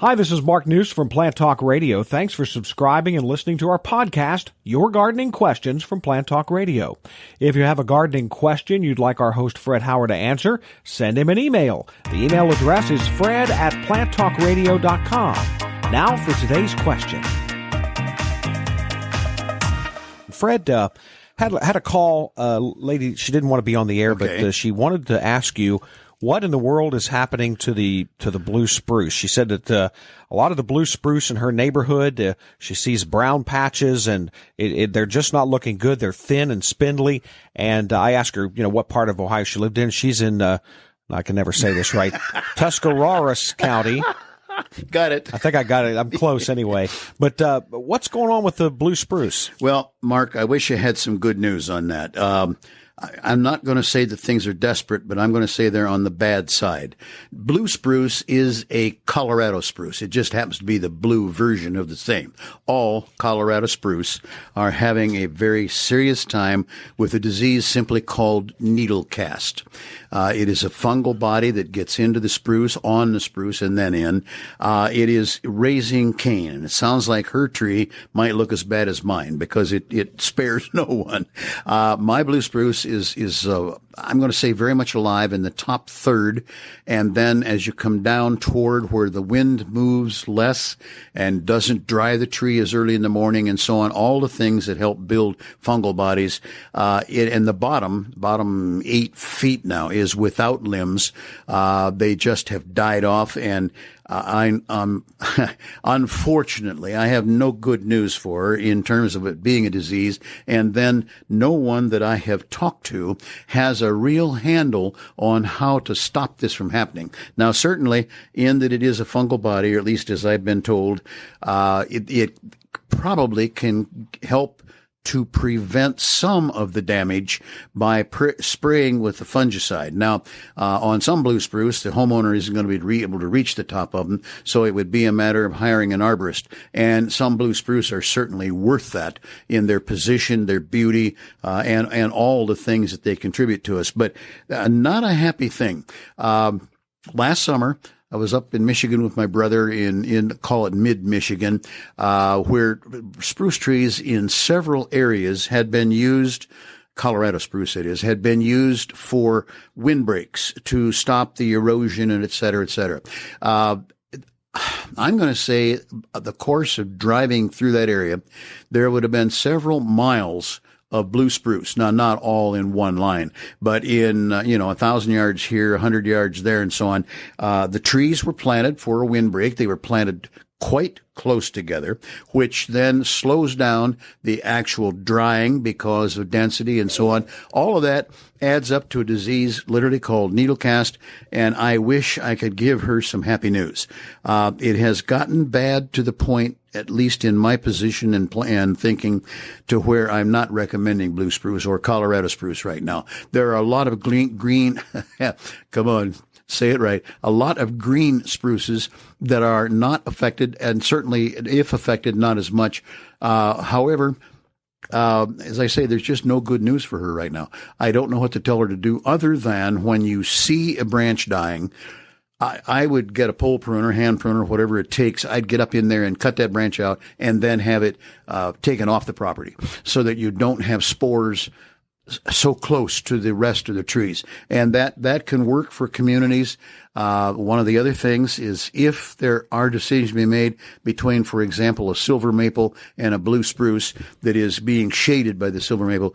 Hi, this is Mark News from Plant Talk Radio. Thanks for subscribing and listening to our podcast, Your Gardening Questions from Plant Talk Radio. If you have a gardening question you'd like our host Fred Howard to answer, send him an email. The email address is fred@planttalkradio.com. Now for today's question. Fred had a call, lady, she didn't want to be on the air, Okay. but she wanted to ask you, what in the world is happening to the blue spruce? She said that a lot of the blue spruce in her neighborhood, she sees brown patches, and they're just not looking good. They're thin and spindly. And I asked her, what part of Ohio she lived in. She's in, I can never say this right, Tuscarawas County. Got it. I think I got it. I'm close anyway. But what's going on with the blue spruce? Well, Mark, I wish I had some good news on that. I'm not going to say that things are desperate, but I'm going to say they're on the bad side. Blue spruce is a Colorado spruce. It just happens to be the blue version of the same. All Colorado spruce are having a very serious time with a disease simply called needle cast. It is a fungal body that gets into the spruce, on the spruce, and then in. It is raising Cain, and it sounds like her tree might look as bad as mine because it spares no one. My blue spruce is I'm going to say very much alive in the top third, and then as you come down toward where the wind moves less and doesn't dry the tree as early in the morning and so on, all the things that help build fungal bodies, and the bottom 8 feet now is without limbs. They just have died off, and unfortunately, I have no good news for her in terms of it being a disease. And then no one that I have talked to has a real handle on how to stop this from happening. Now, certainly, in that it is a fungal body, or at least as I've been told, it probably can help to prevent some of the damage by spraying with the fungicide. Now, on some blue spruce, the homeowner isn't going to be able to reach the top of them, so it would be a matter of hiring an arborist. And some blue spruce are certainly worth that in their position, their beauty, and all the things that they contribute to us. But not a happy thing. Last summer, I was up in Michigan with my brother in call it mid-Michigan, where spruce trees in several areas had been used, Colorado spruce it is, had been used for windbreaks to stop the erosion and et cetera, et cetera. I'm going to say the course of driving through that area, there would have been several miles of blue spruce. Now, not all in one line, but in, 1,000 yards here, 100 yards there, and so on. The trees were planted for a windbreak. They were planted quite close together, which then slows down the actual drying because of density and so on. All of that adds up to a disease literally called needle cast, and I wish I could give her some happy news. It has gotten bad to the point, at least in my position and thinking, to where I'm not recommending blue spruce or Colorado spruce right now. There are a lot of green come on, say it right, a lot of green spruces that are not affected, and certainly, if affected, not as much. However, as I say, there's just no good news for her right now. I don't know what to tell her to do other than when you see a branch dying, I would get a pole pruner, hand pruner, whatever it takes. I'd get up in there and cut that branch out and then have it taken off the property so that you don't have spores so close to the rest of the trees. And that can work for communities. One of the other things is if there are decisions to be made between, for example, a silver maple and a blue spruce that is being shaded by the silver maple,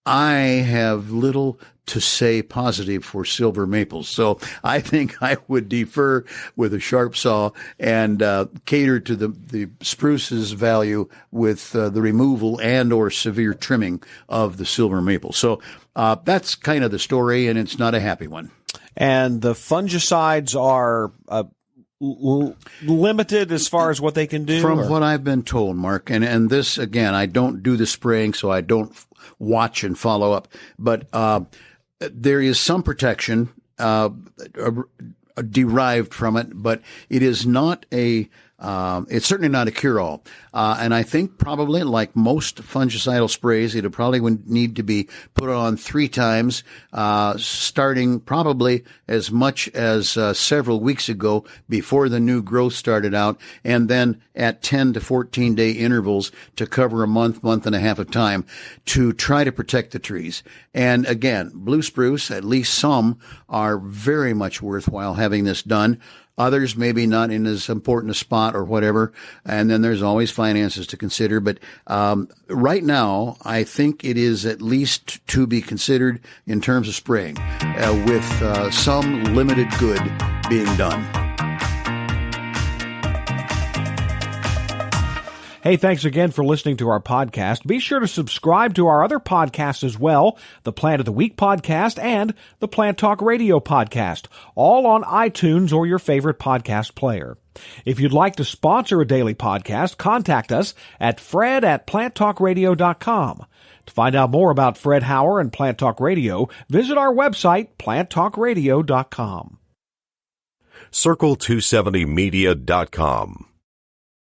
I have little to say positive for silver maples. So I think I would defer with a sharp saw and cater to the spruce's value with the removal and or severe trimming of the silver maple. So that's kind of the story, and it's not a happy one. And the fungicides are limited as far as what they can do? From what I've been told, Mark, and this, again, I don't do the spraying, so I don't watch and follow up, but there is some protection derived from it, but it is not a It's certainly not a cure-all. And I think probably like most fungicidal sprays, it probably would need to be put on 3 times, starting probably as much as several weeks ago before the new growth started out, and then at 10 to 14 day intervals to cover a month and a half of time to try to protect the trees. And again, blue spruce, at least some, are very much worthwhile having this done. Others maybe not in as important a spot or whatever. And then there's always finances to consider. But right now, I think it is at least to be considered in terms of spraying, with some limited good being done. Hey, thanks again for listening to our podcast. Be sure to subscribe to our other podcasts as well, the Plant of the Week podcast and the Plant Talk Radio podcast, all on iTunes or your favorite podcast player. If you'd like to sponsor a daily podcast, contact us at fred@planttalkradio.com. To find out more about Fred Hauer and Plant Talk Radio, visit our website, planttalkradio.com. Circle270media.com